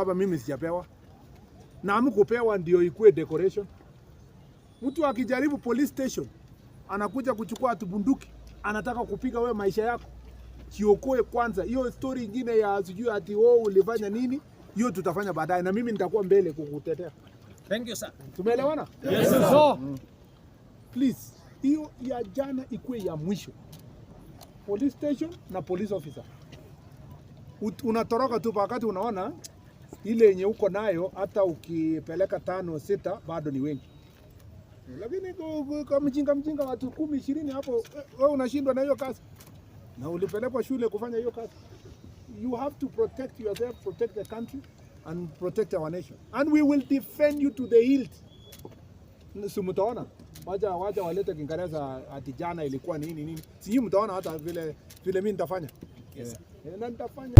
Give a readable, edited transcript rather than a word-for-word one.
Hapa mimi sijapewa. Na amkupewa ndio ikue decoration. Mtu akijaribu police station anakuja kuchukua bunduki, anataka kupiga wewe maisha yako. Jiokoe kwanza. Hiyo story nyingine ya sijui ati wewe ulifanya nini, hiyo tutafanya baadaye na mimi nitakuwa mbele kukutetea. Thank you sir. Tumeelewana? Yes sir. Please, hiyo ya jana ikue ya mwisho. Police station na police officer. Unatoroka tu wakati unaona ile yenye uko nayo, hata ukipeleka 5 6 bado ni wengi. Lakini kama mjinga watu 10 20 hapo wewe unashindwa na hiyo kazi. Na ulipelekwa shule kufanya hiyo kazi. You have to protect yourself, protect the country and protect our nation. And we will defend you to the hilt. Mtaona. Waja walete Kiingereza ati jana ilikuwa nini. Sijui mtaona hata vile mimi nitafanya. Yes. Na nitafanya